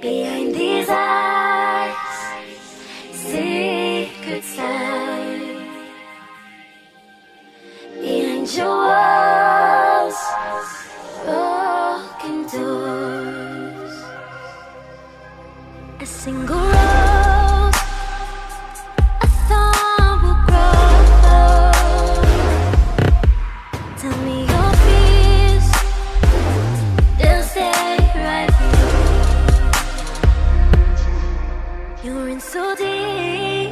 Behind these eyes, secret side. Behind your walls, broken doors. A single rose, a thorn will grow. Tell me your fears, they'll stay right here. You're in so deep,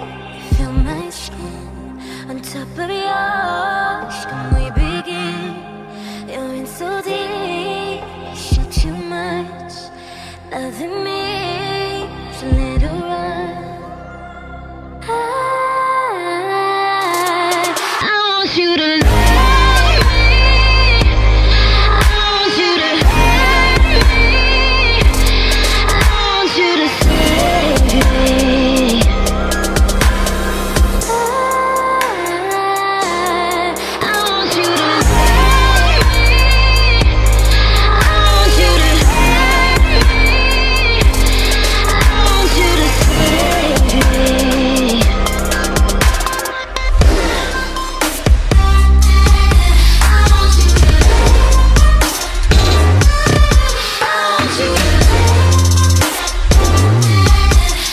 feel my skin on top of yours. Can we begin? You're in so deep, shit too much, loving me, so let it run. I want you to love me, I want you to hurt me, I want you to save me. I want you to love me, I want you to hurt me, I want you to save me.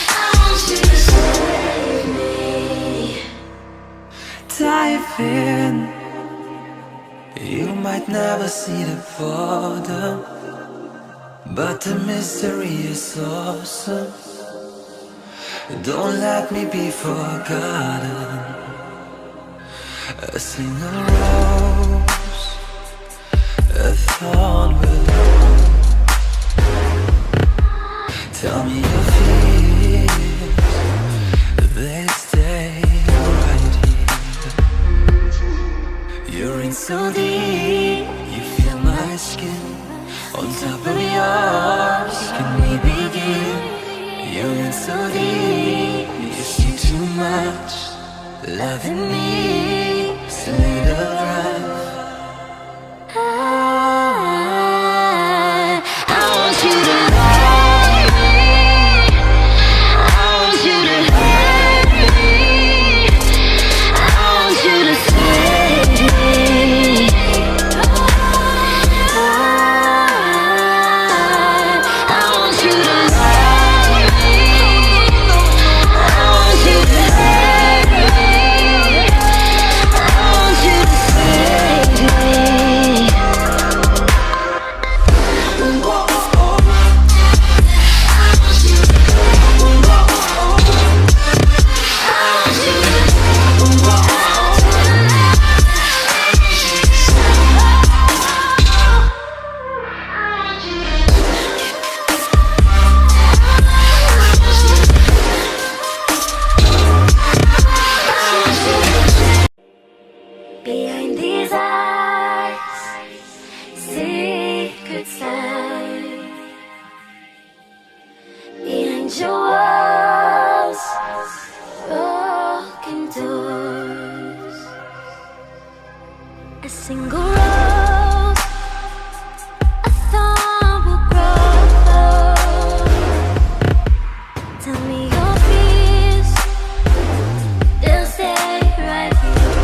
I want you to save me. Dive in. You might never see the bottom, but the mystery is awesome. Don't let me be forgotten. A single rose, a thorn will grow. Tell me your fears, they stay right here. You're in so deep, you feel my skin on top of yours. Can we begin? You're in so deep, you see too much, loving me, so let it run. I want you to love me, I want you to hurt me, I want you to save me. I want you to love me, I want you to hurt me, I want you to save me. Behind these eyes, secret side. Behind your walls, broken doors. A single rose, a thorn will grow. Tell me your fears, they'll stay right here.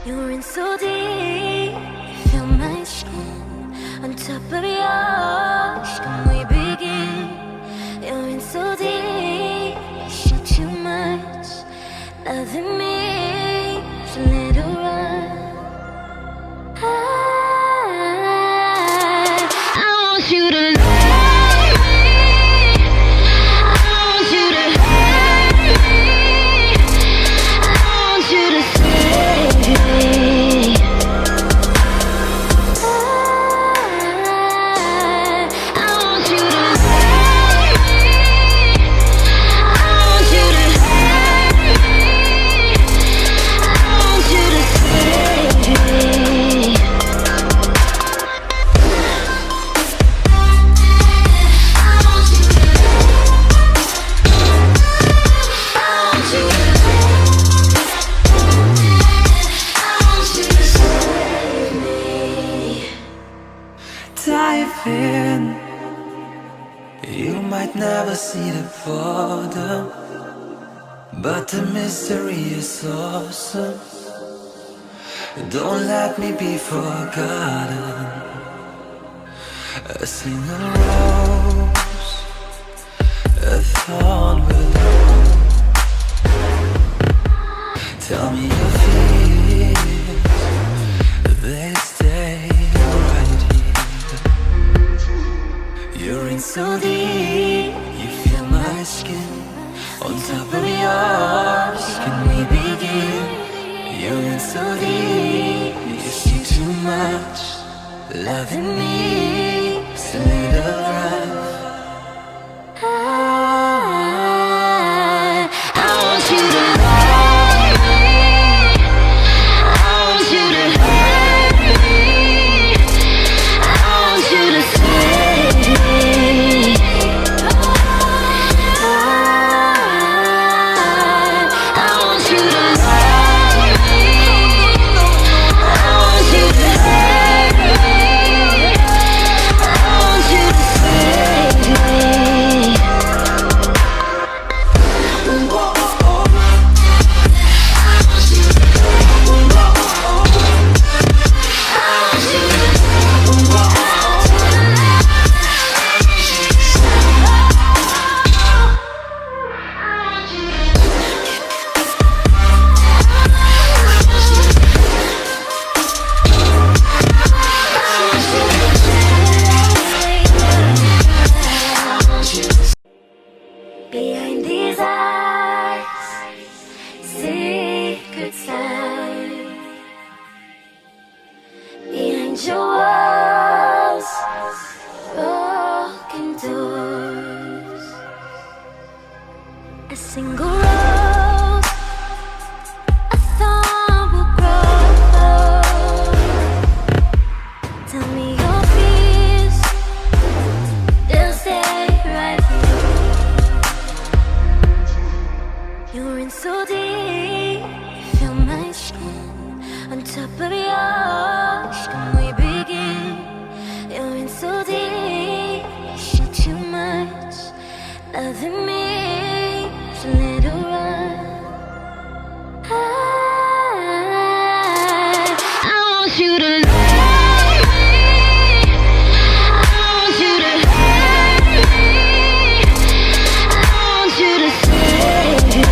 You're in so deep, feel my skin on top of yours. Can we begin? You're in so deep, shit too much, loving me, so let it run. I want you to love me, I want you to hurt me, I want you to save me. I want you to love me, I want you to hurt me, dive in. You might never see the bottom, but the mystery is awesome. Don't let me be forgotten. A single rose, a thorn will. Tell me your fears, they stay right here. You're in so deep, you feel my skin on top of yours. Can we begin? You're in so deep, you see too much. Loving me, it's a little rough. I want you to love me. I want you to hurt me. I want you to save me. I want you to love me. I want you to hurt me. I want you to save me. Behind these eyes, secrets lie. Behind your walls, broken doors. A single rose, a thorn will grow. Tell me your fears, they'll stay right here. You're in so deep, feel my skin on top of yours. Can we begin? You're in so deep, you shoot too much. Loving me, it's a little rough. I want you to love me. I want you to hurt me. I want you to save me.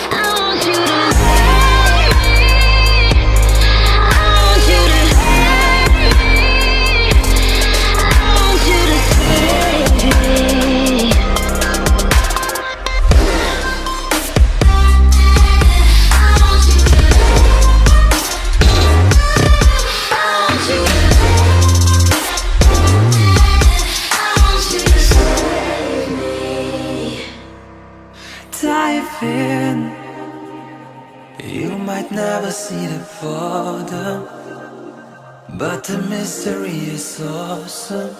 I want you to love me. I want you to hurt me. I want you to save me. I want you to save me. Dive in. You might never see the bottom, but the mystery is awesome.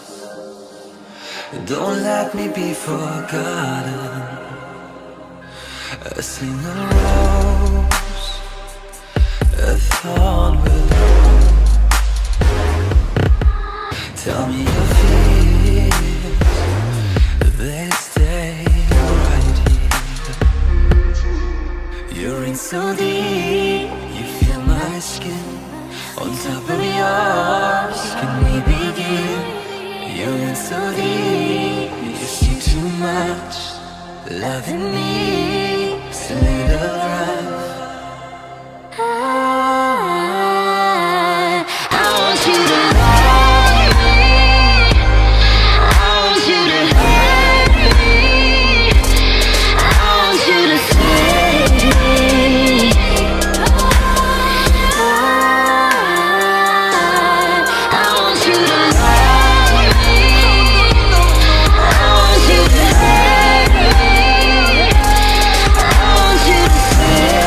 Don't let me be forgotten. A single rose, a thorn will. Tell me your fears, they stay right here. You're in so deep, you feel my skin on top of yours. Can we begin? You're in so deep, you see too much. Loving me, it's a little rough. I want you to love me. I want you to hurt me. I want you to save me. I want you to love me. I want you to hurt me. I want you to save me.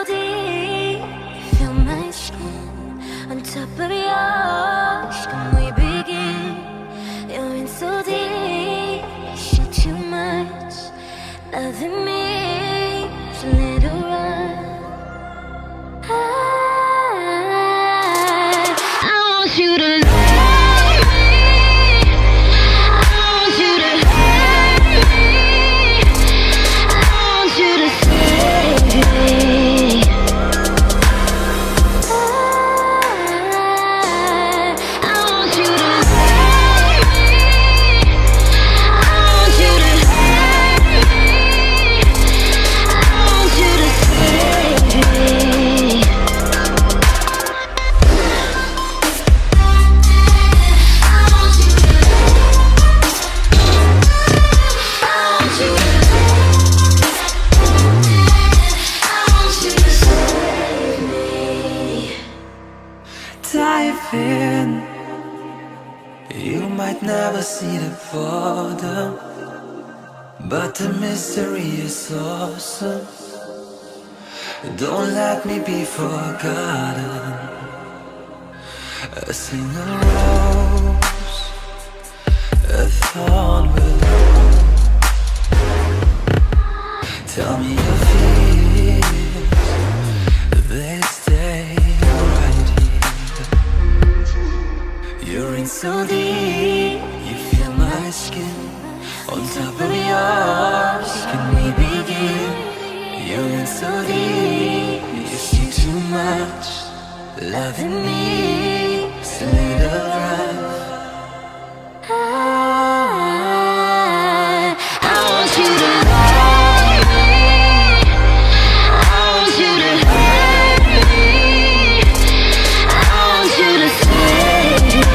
deep. You feel my skin on top of yours. Can we begin? You're in so deep. You shoot too much. Loving me, so let it run. I want you to love me. I want you to hurt me. I want you to save me. I want you to love me. I want you to hurt me. I want you to save me. Dive in. You might never see the bottom, but the mystery is awesome. Don't let me be forgotten. A single rose, a thorn will grow. Tell me your fears, they stay right here. You're in so deep, you feel my skin on top of yours. Can we begin? You're in so deep, you see too much. Loving me, so little rough. I want you to love me. I want you to hurt me. I want you to save me.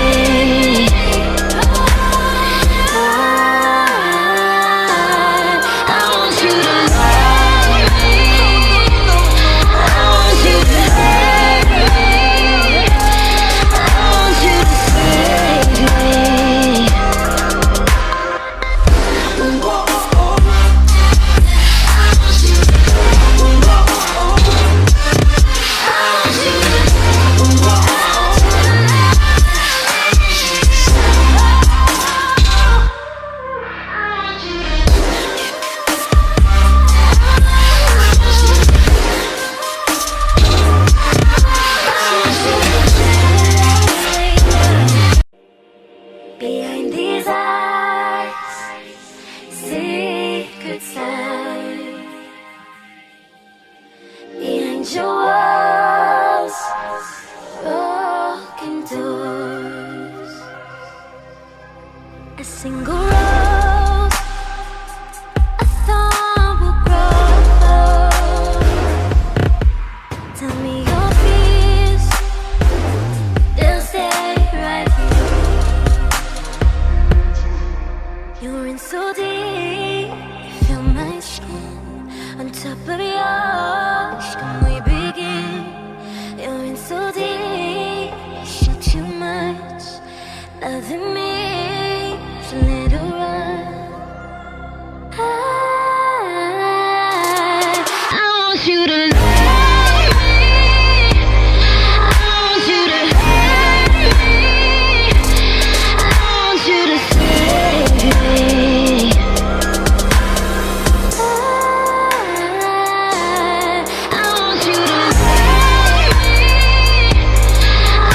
I want you to love me. I want you to hurt me. I want you to save me. Behind these eyes, secret sign. Behind your walls, broken doors. A single rose, a thorn will grow. Tell me your fears, they'll stay right here. You're in so deep, you feel my skin on top of yours. Can we begin? You're in so deep, you shoot too much. Loving me, so let it run. I want you to love me. I want you to hurt me. I want you to save me. I want you to love me.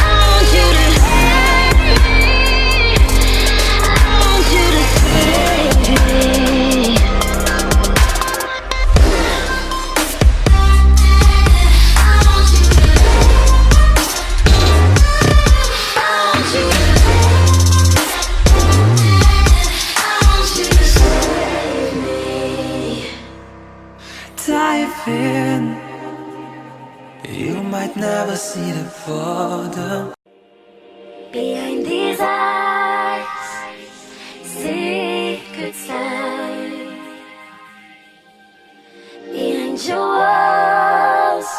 I want you to hurt me. I want you to save me. Dive in. You might never see the bottom. Behind these eyes, secret sign. Behind your walls,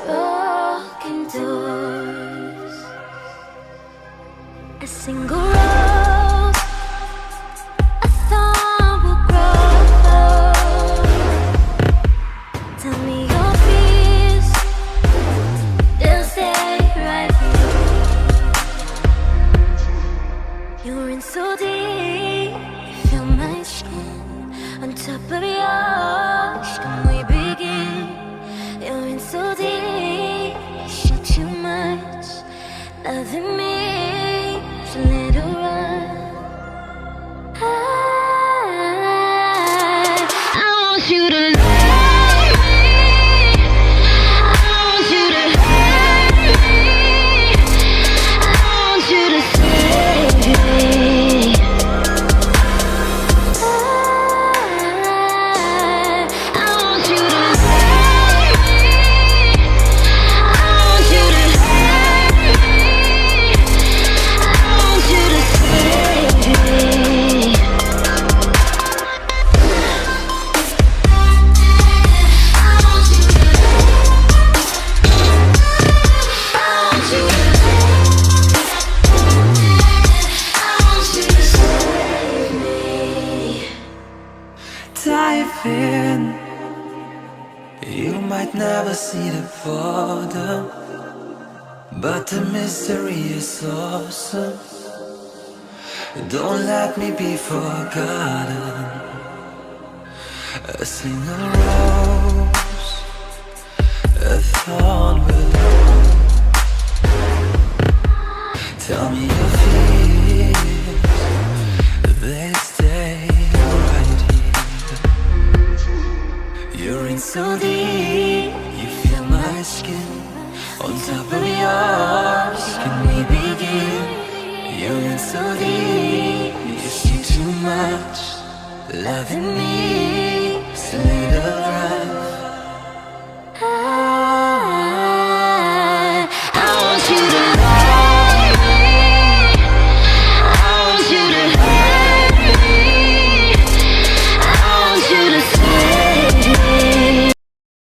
broken doors. A single rose, a thorn will grow. Tell me your fears. loving me, so let it run. I want you to love me. I want you to hurt me. I want you to save me. I want you to love me. I want you to hurt me. I want you to save me. Dive in. You might never see the border, but the mystery is awesome. Don't let me be forgotten. A single rose, a thorn will grow. Tell me your fears, they stay right here. You're in so deep, you feel my skin on top of yours. Can we begin? You're in so deep, you see too much, loving me, so let it run.